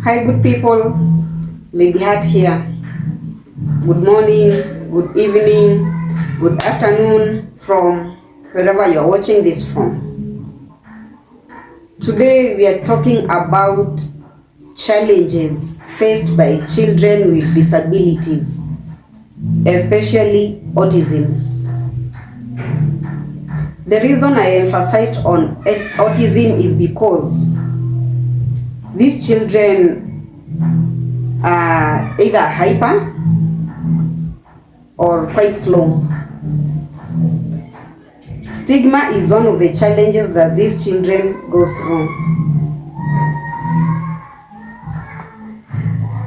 Hi, good people. Lady Heart here. Good morning, good evening, good afternoon from wherever you're watching this from. Today we are talking about challenges faced by children with disabilities, especially autism. The reason I emphasized on autism is because these children are either hyper or quite slow. Stigma is one of the challenges that these children go through.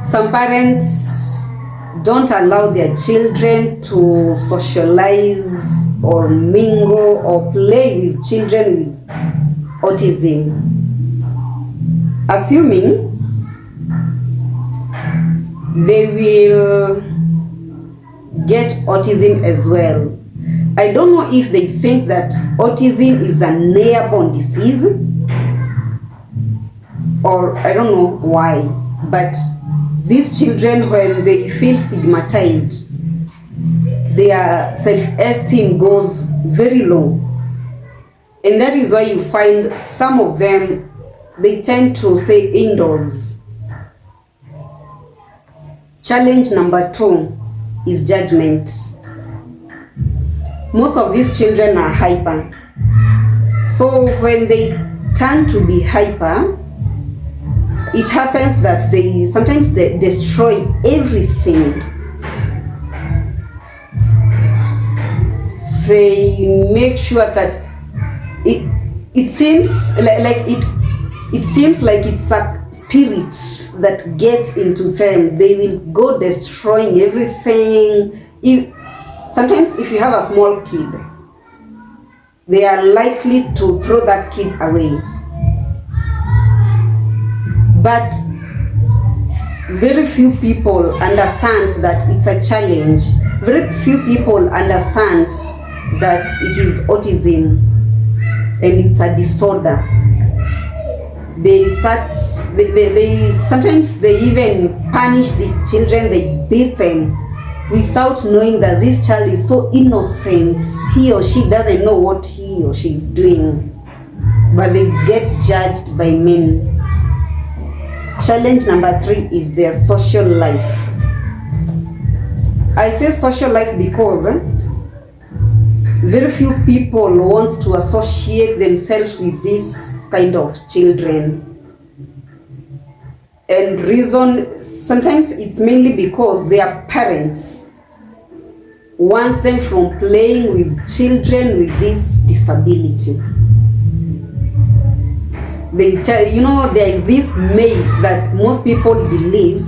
Some parents don't allow their children to socialize or mingle or play with children with autism, assuming they will get autism as well. I don't know if they think that autism is an airborne disease, or I don't know why, but these children, when they feel stigmatized, their self-esteem goes very low. And that is why you find some of them, they tend to stay indoors. Challenge number 2 is judgment. Most of these children are hyper. So when they turn to be hyper, it happens that they sometimes destroy everything. They make sure that it seems like it's a spirit that gets into them. They will go destroying everything. Sometimes if you have a small kid, they are likely to throw that kid away. But very few people understand that it's a challenge. Very few people understand that it is autism and it's a disorder. Sometimes they even punish these children, they beat them without knowing that this child is so innocent. He or she doesn't know what he or she is doing, but they get judged by many. Challenge number 3 is their social life. I say social life because very few people want to associate themselves with this kind of children. And reason, sometimes it's mainly because their parents want them from playing with children with this disability. They tell, there is this myth that most people believe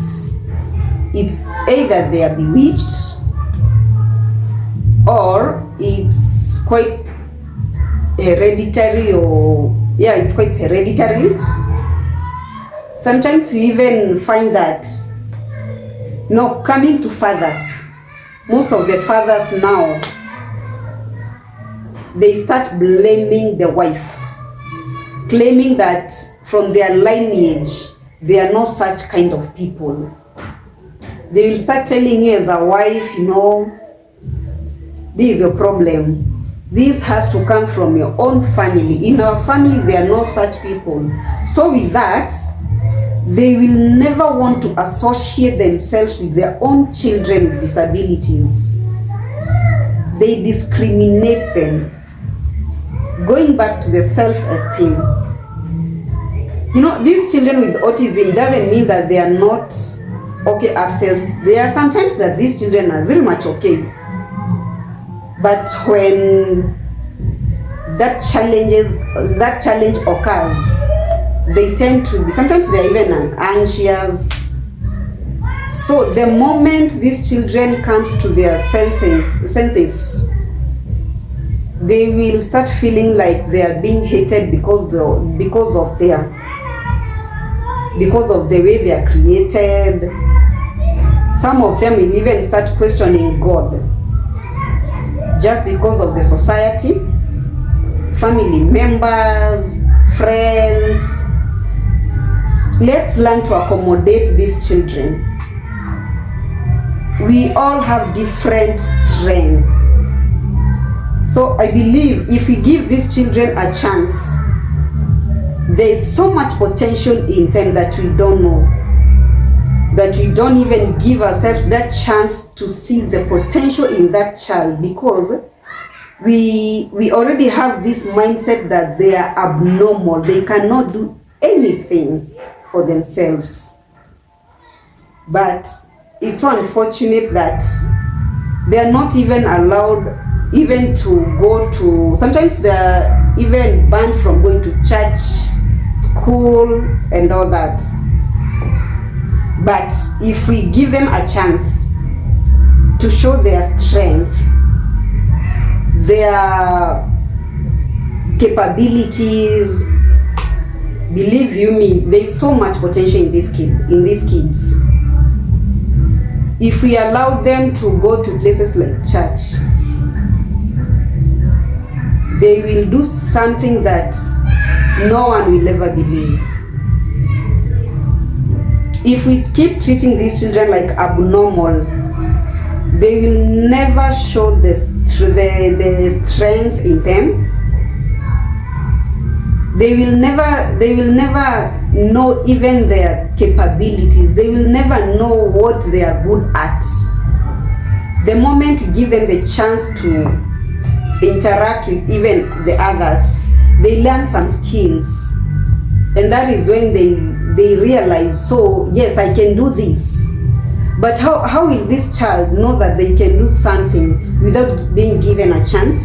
it's either they are bewitched or it's quite hereditary, it's quite hereditary. Sometimes we even find that, coming to fathers, most of the fathers now, they start blaming the wife, claiming that from their lineage, they are not such kind of people. They will start telling you as a wife, this is a problem. This has to come from your own family. In our family, there are no such people. So with that, they will never want to associate themselves with their own children with disabilities. They discriminate them. Going back to the self-esteem, these children with autism doesn't mean that they are not okay upstairs. There are sometimes that these children are very much okay. But when that challenge occurs, they tend to be, sometimes they're even anxious. So the moment these children comes to their senses, they will start feeling like they are being hated because of the way they are created. Some of them will even start questioning God, just because of the society, family members, friends. let's learn to accommodate these children. We all have different strengths. So I believe if we give these children a chance, there is so much potential in them that we don't know, that we don't even give ourselves that chance to see the potential in that child, because we already have this mindset that they are abnormal, they cannot do anything for themselves. But it's so unfortunate that they are not even allowed even to go to, sometimes they're even banned from going to church, school and all that. But if we give them a chance to show their strength, their capabilities, believe you me, there's so much potential in these kids. If we allow them to go to places like church, they will do something that no one will ever believe. If we keep treating these children like abnormal, they will never show the strength in them. They will never know even their capabilities. They will never know what they are good at. The moment you give them the chance to interact with even the others, they learn some skills, and that is when they realize, so yes, I can do this. But how will this child know that they can do something without being given a chance?